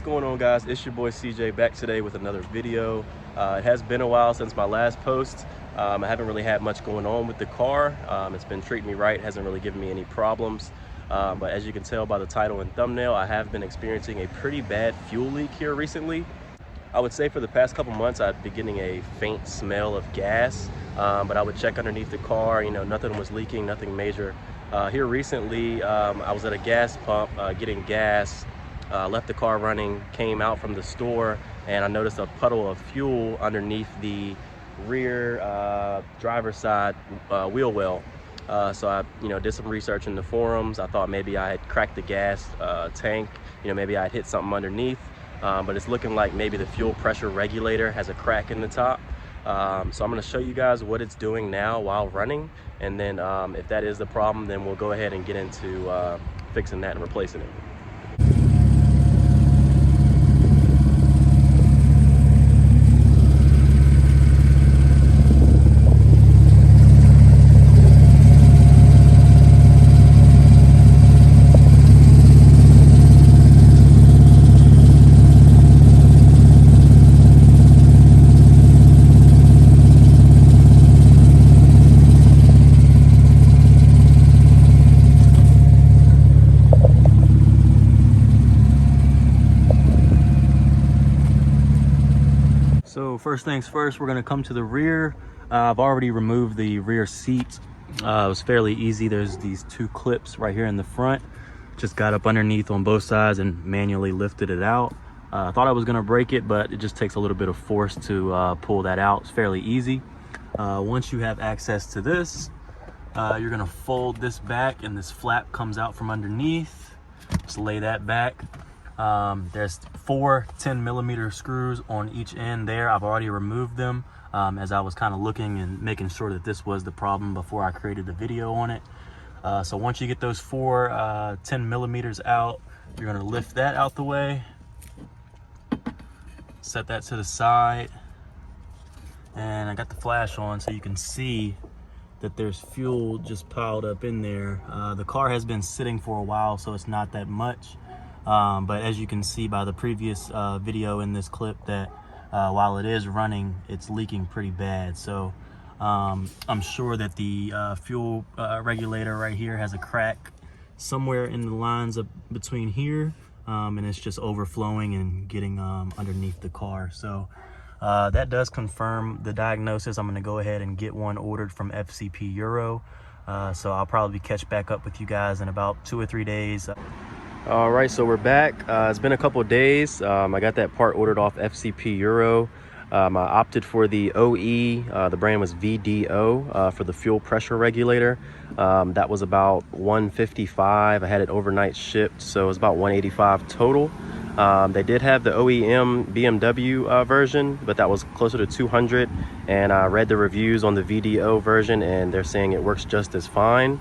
going on, guys? It's your boy CJ back today with another video. It has been a while since my last post. I haven't really had much going on with the car. It's been treating me right, hasn't really given me any problems. But as you can tell by the title and thumbnail, I have been experiencing a pretty bad fuel leak here recently. I would say for the past couple months I've been getting a faint smell of gas, but I would check underneath the car, nothing was leaking, nothing major. Here recently I was at a gas pump getting gas, left the car running, came out from the store, and I noticed a puddle of fuel underneath the rear driver's side wheel well. So I did some research in the forums. I thought maybe I had cracked the gas tank, maybe I had hit something underneath. But it's looking like maybe the fuel pressure regulator has a crack in the top. So I'm going to show you guys what it's doing now while running, and then if that is the problem, then we'll go ahead and get into fixing that and replacing it. So first things first, we're going to come to the rear. I've already removed the rear seat. It was fairly easy. There's these two clips right here in the front. Just got up underneath on both sides and manually lifted it out. I thought I was going to break it, but it just takes a little bit of force to pull that out. It's fairly easy. Once you have access to this, you're going to fold this back, and this flap comes out from underneath. Just lay that back. There's 4 10mm screws on each end there. I've already removed them as I was kind of looking and making sure that this was the problem before I created the video on it. So once you get those 4 10mm out, you're going to lift that out the way, set that to the side, and I got the flash on so you can see that there's fuel just piled up in there. The car has been sitting for a while, so it's not that much. But as you can see by the previous video in this clip, that while it is running, it's leaking pretty bad. So I'm sure that the fuel regulator right here has a crack somewhere in the lines of between here, and it's just overflowing and getting underneath the car. So that does confirm the diagnosis. I'm going to go ahead and get one ordered from FCP Euro. So I'll probably catch back up with you guys in about 2 or 3 days. All right, so we're back. It's been a couple of days. I got that part ordered off FCP Euro. I opted for the OE. The brand was VDO for the fuel pressure regulator. That was about $155. I had it overnight shipped, so it was about $185 total. They did have the OEM BMW version, but that was closer to $200. And I read the reviews on the VDO version, and they're saying it works just as fine.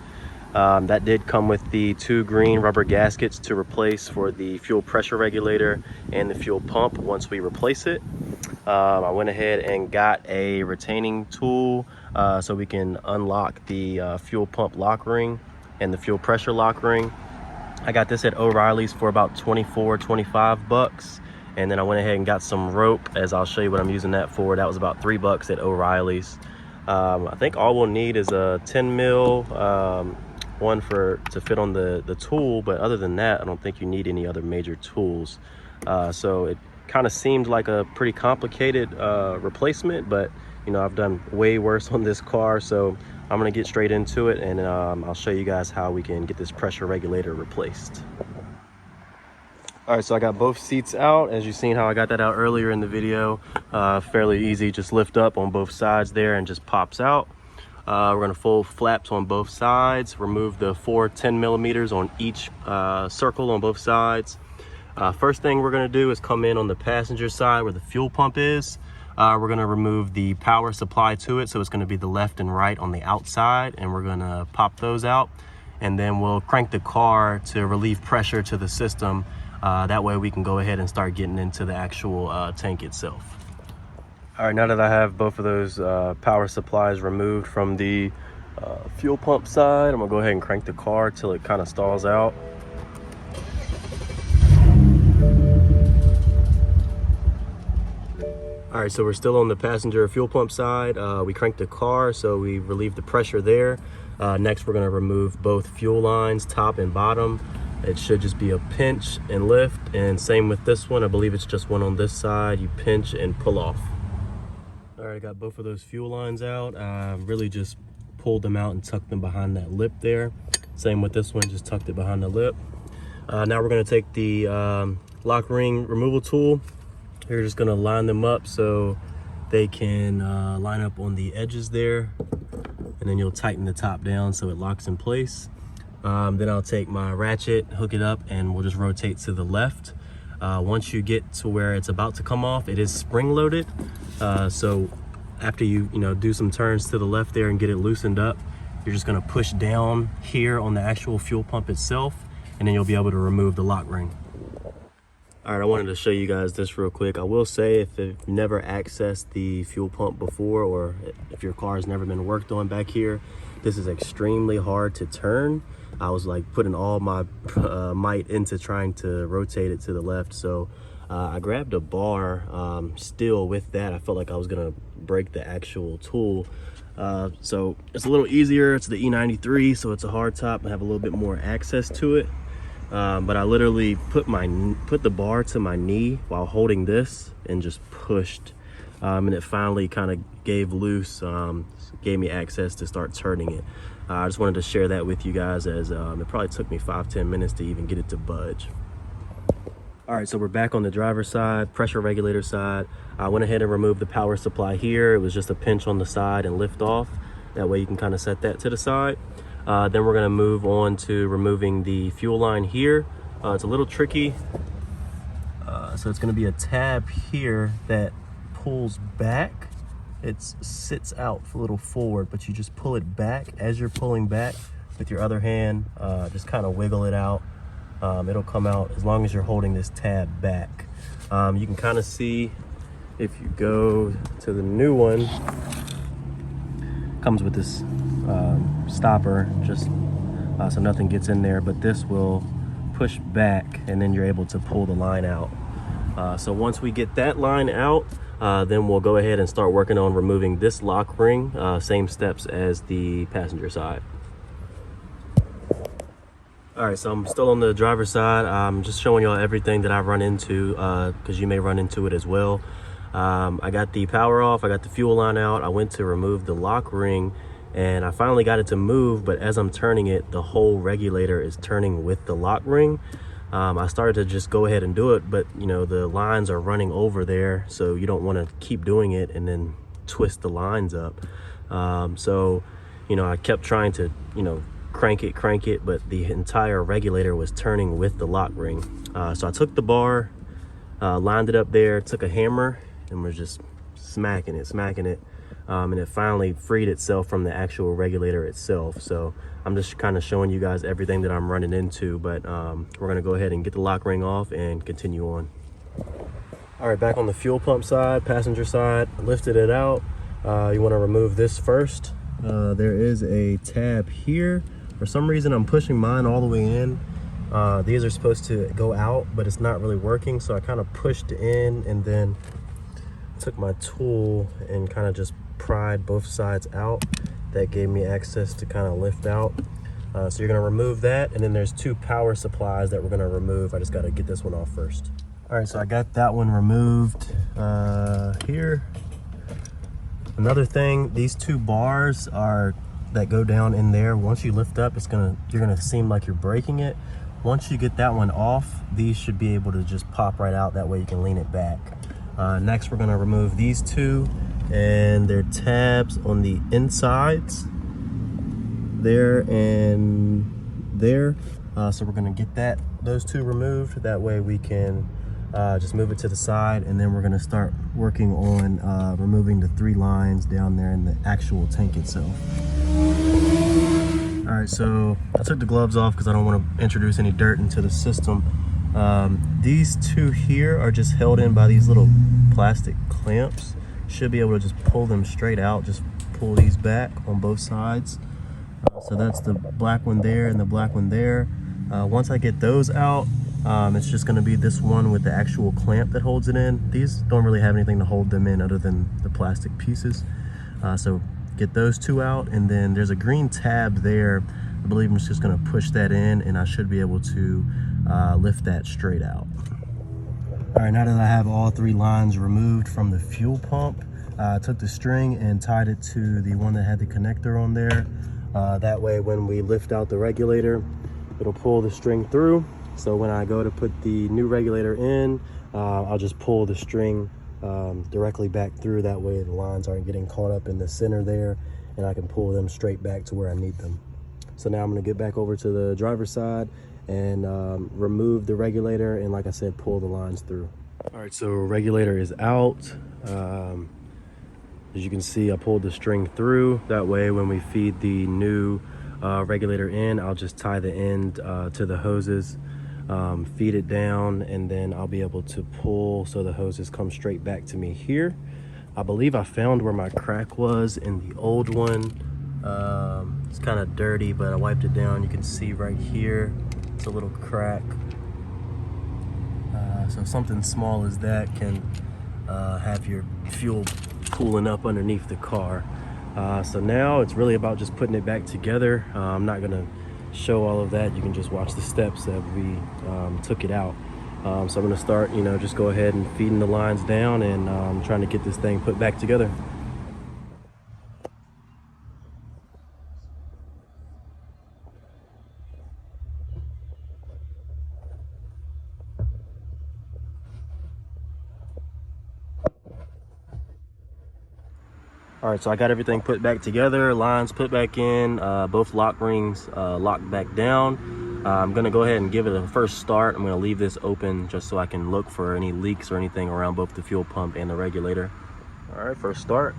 That did come with the 2 green rubber gaskets to replace for the fuel pressure regulator and the fuel pump once we replace it. I went ahead and got a retaining tool so we can unlock the fuel pump lock ring and the fuel pressure lock ring. I got this at O'Reilly's for about 25 bucks. And then I went ahead and got some rope, as I'll show you what I'm using that for. That was about $3 at O'Reilly's. I think all we'll need is a 10 mil one to fit on the tool, but other than that I don't think you need any other major tools. So it kind of seemed like a pretty complicated replacement, but I've done way worse on this car, so I'm gonna get straight into it, and I'll show you guys how we can get this pressure regulator replaced. All right, so I got both seats out. As you've seen how I got that out earlier in the video, fairly easy. Just lift up on both sides there and just pops out. We're going to fold flaps on both sides, remove the 4 10mm on each circle on both sides. First thing we're going to do is come in on the passenger side where the fuel pump is. We're going to remove the power supply to it, so it's going to be the left and right on the outside, and we're going to pop those out, and then we'll crank the car to relieve pressure to the system. That way we can go ahead and start getting into the actual tank itself. All right, now that I have both of those power supplies removed from the fuel pump side, I'm gonna go ahead and crank the car till it kind of stalls out. All right, so we're still on the passenger fuel pump side. We cranked the car, so we relieved the pressure there. Next, we're gonna remove both fuel lines, top and bottom. It should just be a pinch and lift, and same with this one. I believe it's just one on this side. You pinch and pull off. All right, I got both of those fuel lines out. Really just pulled them out and tucked them behind that lip there. Same with this one, just tucked it behind the lip. Now we're gonna take the lock ring removal tool. You're just gonna line them up so they can line up on the edges there, and then you'll tighten the top down so it locks in place. Then I'll take my ratchet, hook it up, and we'll just rotate to the left. Once you get to where it's about to come off, it is spring loaded. So after you do some turns to the left there and get it loosened up, you're just gonna push down here on the actual fuel pump itself, and then you'll be able to remove the lock ring. All right, I wanted to show you guys this real quick. I will say, if you've never accessed the fuel pump before, or if your car has never been worked on back here, this is extremely hard to turn. I was like putting all my might into trying to rotate it to the left. So I grabbed a bar. Still with that, I felt like I was gonna break the actual tool. So it's a little easier. It's the E93, so it's a hard top. I have a little bit more access to it. But I literally put the bar to my knee while holding this and just pushed, and it finally kind of gave loose, gave me access to start turning it. I just wanted to share that with you guys, as it probably took me 5-10 minutes to even get it to budge. All right, so we're back on the driver's side, pressure regulator side. I went ahead and removed the power supply here. It was just a pinch on the side and lift off. That way you can kind of set that to the side. Then we're gonna move on to removing the fuel line here. It's a little tricky. So it's gonna be a tab here that pulls back. It sits out a little forward, but you just pull it back. As you're pulling back with your other hand, just kind of wiggle it out. It'll come out as long as you're holding this tab back. You can kind of see, if you go to the new one, comes with this stopper, just so nothing gets in there, but this will push back and then you're able to pull the line out. So once we get that line out, then we'll go ahead and start working on removing this lock ring. Same steps as the passenger side. All right, so I'm still on the driver's side. I'm just showing y'all everything that I've run into, because you may run into it as well. I got the power off, I got the fuel line out, I went to remove the lock ring, and I finally got it to move, but as I'm turning it, the whole regulator is turning with the lock ring. I started to just go ahead and do it, but the lines are running over there, so you don't want to keep doing it and then twist the lines up. So I kept trying to crank it, but the entire regulator was turning with the lock ring. So I took the bar, lined it up there, took a hammer, and we're just smacking it, and it finally freed itself from the actual regulator itself. So I'm just kind of showing you guys everything that I'm running into, but we're gonna go ahead and get the lock ring off and continue on. All right, back on the fuel pump side, passenger side, lifted it out. You want to remove this first. There is a tab here. For some reason, I'm pushing mine all the way in. These are supposed to go out, but it's not really working, so I kind of pushed in and then took my tool and kind of just pried both sides out. That gave me access to kind of lift out. So you're gonna remove that, and then there's two power supplies that we're gonna remove. I just gotta get this one off first. All right, so I got that one removed here. Another thing, these two bars that go down in there. Once you lift up, you're gonna seem like you're breaking it. Once you get that one off, these should be able to just pop right out. That way you can lean it back. Next, we're gonna remove these two, and they're tabs on the insides there and there. So we're gonna get those two removed. That way we can just move it to the side, and then we're gonna start working on removing the 3 lines down there in the actual tank itself. All right, so I took the gloves off because I don't want to introduce any dirt into the system. These two here are just held in by these little plastic clamps. Should be able to just pull them straight out, just pull these back on both sides. So that's the black one there and the black one there. Once I get those out, It's just going to be this one with the actual clamp that holds it in. These don't really have anything to hold them in other than the plastic pieces. So get those two out, and then there's a green tab there. I believe I'm just going to push that in, and I should be able to lift that straight out. All right, now that I have all three lines removed from the fuel pump, I took the string and tied it to the one that had the connector on there. That way when we lift out the regulator, it'll pull the string through. So when I go to put the new regulator in, I'll just pull the string directly back through. That way the lines aren't getting caught up in the center there, and I can pull them straight back to where I need them. So now I'm gonna get back over to the driver's side and remove the regulator, and like I said, pull the lines through. All right, so regulator is out. As you can see, I pulled the string through. That way when we feed the new regulator in, I'll just tie the end to the hoses, feed it down, and then I'll be able to pull so the hoses come straight back to me here. I believe I found where my crack was in the old one. It's kind of dirty, but I wiped it down. You can see right here, it's a little crack. So something small as that can have your fuel pooling up underneath the car. So now it's really about just putting it back together. I'm not gonna show all of that. You can just watch the steps that we took it out. So I'm gonna start, just go ahead and feeding the lines down and trying to get this thing put back together. All right, so I got everything put back together, lines put back in, both lock rings locked back down. I'm gonna go ahead and give it a first start. I'm gonna leave this open just so I can look for any leaks or anything around both the fuel pump and the regulator. All right, first start.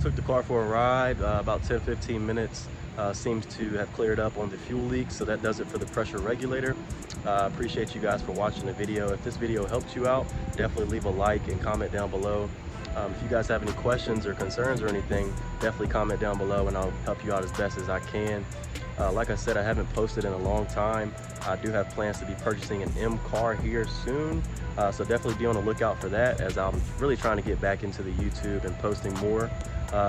Took the car for a ride, about 10-15 minutes. Seems to have cleared up on the fuel leaks, so that does it for the pressure regulator. Appreciate you guys for watching the video. If this video helped you out, definitely leave a like and comment down below. If you guys have any questions or concerns or anything, definitely comment down below and I'll help you out as best as I can. Like I said, I haven't posted in a long time. I do have plans to be purchasing an M car here soon, so definitely be on the lookout for that, as I'm really trying to get back into the YouTube and posting more.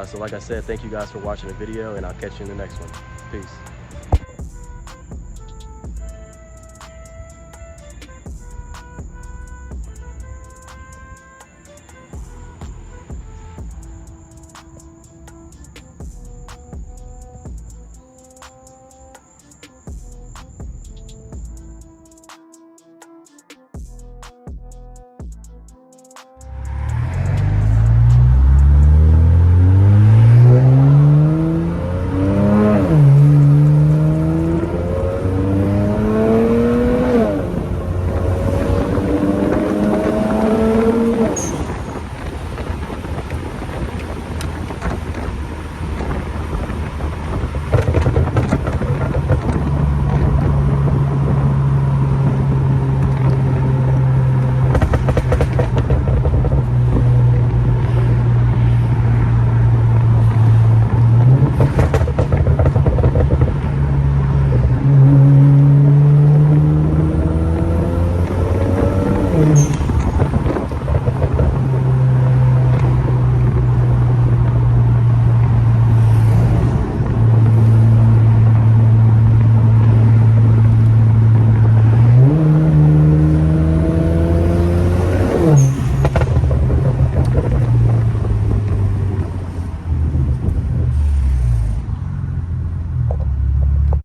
So like I said, thank you guys for watching the video, and I'll catch you in the next one. Peace.